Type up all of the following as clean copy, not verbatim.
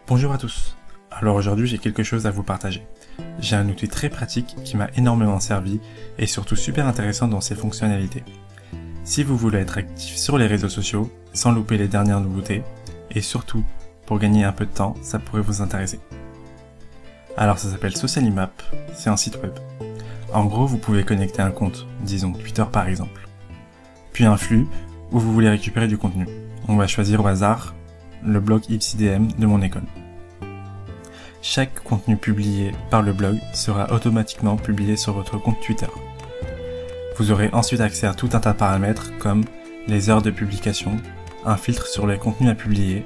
Bonjour à tous. Alors aujourd'hui j'ai quelque chose à vous partager. J'ai un outil très pratique qui m'a énormément servi et surtout super intéressant dans ses fonctionnalités. Si vous voulez être actif sur les réseaux sociaux sans louper les dernières nouveautés et surtout pour gagner un peu de temps, ça pourrait vous intéresser. Alors ça s'appelle Sociallimap, c'est un site web. En gros vous pouvez connecter un compte, disons Twitter par exemple, puis un flux où vous voulez récupérer du contenu. On va choisir au hasard le blog IPSIDM de mon école. Chaque contenu publié par le blog sera automatiquement publié sur votre compte Twitter. Vous aurez ensuite accès à tout un tas de paramètres comme les heures de publication, un filtre sur les contenus à publier.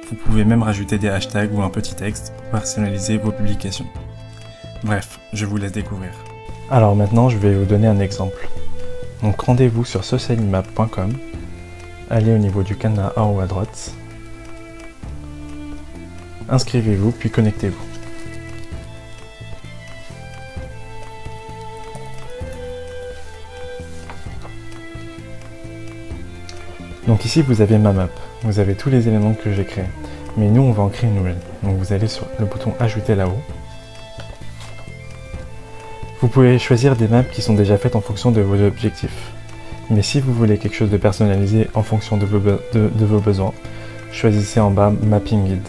Vous pouvez même rajouter des hashtags ou un petit texte pour personnaliser vos publications. Bref, je vous laisse découvrir. Alors maintenant, je vais vous donner un exemple. Donc rendez-vous sur sociallimap.com, allez au niveau du cadenas en haut à droite, inscrivez-vous puis connectez-vous. Donc ici vous avez ma map, vous avez tous les éléments que j'ai créés. Mais nous on va en créer une nouvelle. Donc vous allez sur le bouton ajouter là-haut. Vous pouvez choisir des maps qui sont déjà faites en fonction de vos objectifs. Mais si vous voulez quelque chose de personnalisé en fonction de vos besoins, choisissez en bas Mapping Guide.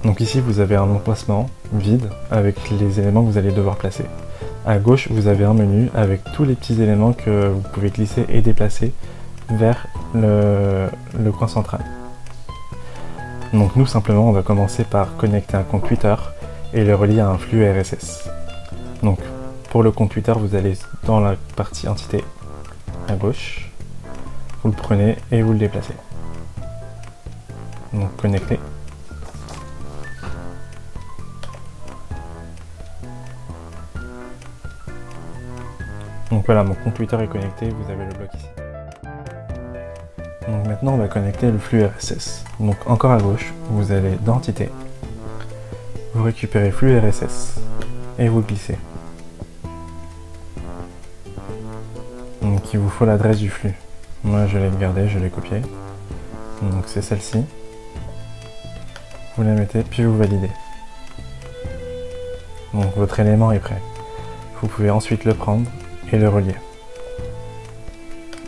Donc ici vous avez un emplacement vide avec les éléments que vous allez devoir placer. À gauche vous avez un menu avec tous les petits éléments que vous pouvez glisser et déplacer vers le coin central. Donc nous simplement on va commencer par connecter un compte Twitter et le relier à un flux RSS. Donc pour le compte Twitter vous allez dans la partie entité à gauche, vous le prenez et vous le déplacez. Donc connecter. Donc voilà, mon compte Twitter est connecté, vous avez le bloc ici. Donc maintenant on va connecter le flux RSS. Donc encore à gauche, vous allez dans Entité, vous récupérez flux RSS et vous le glissez. Donc il vous faut l'adresse du flux. Moi je l'ai gardée, je l'ai copiée. Donc c'est celle-ci. Vous la mettez puis vous validez. Donc votre élément est prêt. Vous pouvez ensuite le prendre et le relier.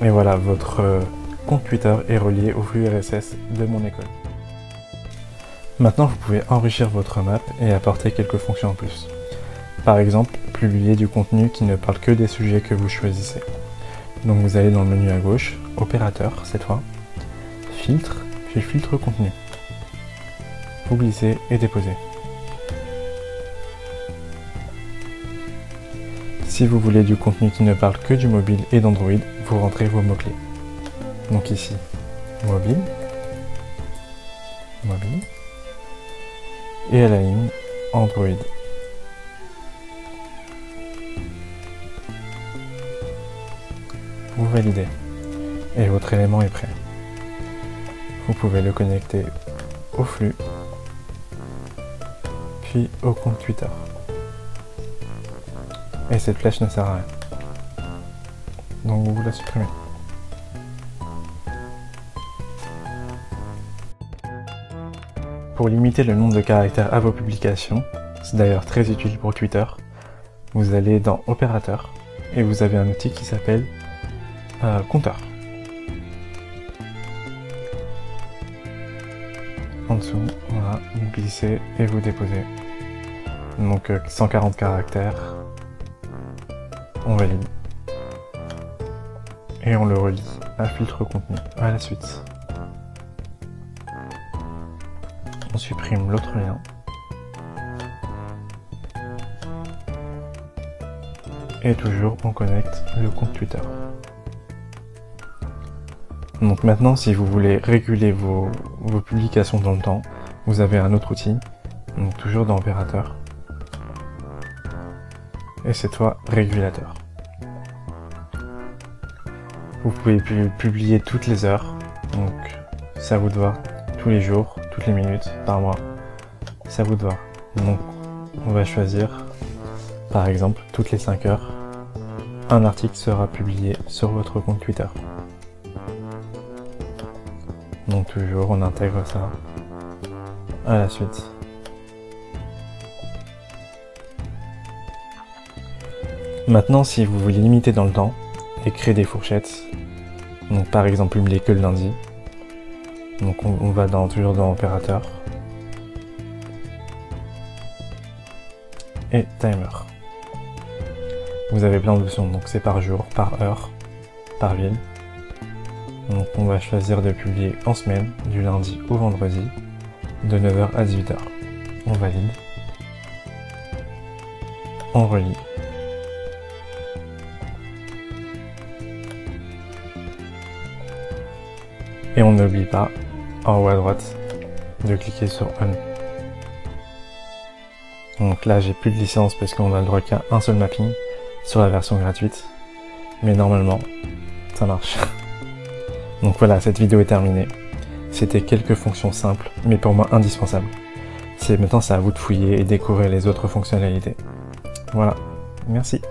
Et voilà, votre compte Twitter est relié au flux RSS de mon école. Maintenant, vous pouvez enrichir votre map et apporter quelques fonctions en plus. Par exemple, publier du contenu qui ne parle que des sujets que vous choisissez. Donc vous allez dans le menu à gauche, opérateur cette fois, filtre, puis filtre contenu. Vous glissez et déposez. Si vous voulez du contenu qui ne parle que du mobile et d'Android, vous rentrez vos mots-clés. Donc ici, mobile, et à la ligne, Android. Vous validez, et votre élément est prêt. Vous pouvez le connecter au flux, puis au compte Twitter. Et cette flèche ne sert à rien. Donc vous la supprimez. Pour limiter le nombre de caractères à vos publications, c'est d'ailleurs très utile pour Twitter, vous allez dans Opérateur et vous avez un outil qui s'appelle Compteur. En dessous, voilà, vous glissez et vous déposez. Donc 140 caractères. On valide. Et on le relie à filtre contenu. À la suite. On supprime l'autre lien. Et toujours on connecte le compte Twitter. Donc maintenant si vous voulez réguler vos publications dans le temps, vous avez un autre outil. Donc toujours dans Opérateur. Et cette fois régulateur. Vous pouvez publier toutes les heures, donc c'est à vous de voir, tous les jours, toutes les minutes, par mois, c'est à vous de voir. Donc on va choisir, par exemple, toutes les 5 heures, un article sera publié sur votre compte Twitter. Donc toujours on intègre ça à la suite. Maintenant, si vous voulez limiter dans le temps et créer des fourchettes, donc par exemple publier que le lundi, donc on va toujours dans opérateur et timer. Vous avez plein d'options, donc c'est par jour, par heure, par ville. Donc on va choisir de publier en semaine, du lundi au vendredi, de 9h à 18h. On valide. On relie. Et on n'oublie pas, en haut à droite, de cliquer sur On. Donc là j'ai plus de licence parce qu'on a le droit qu'à un seul mapping sur la version gratuite. Mais normalement, ça marche. Donc voilà, cette vidéo est terminée. C'était quelques fonctions simples, mais pour moi indispensables. Maintenant c'est à vous de fouiller et découvrir les autres fonctionnalités. Voilà, merci.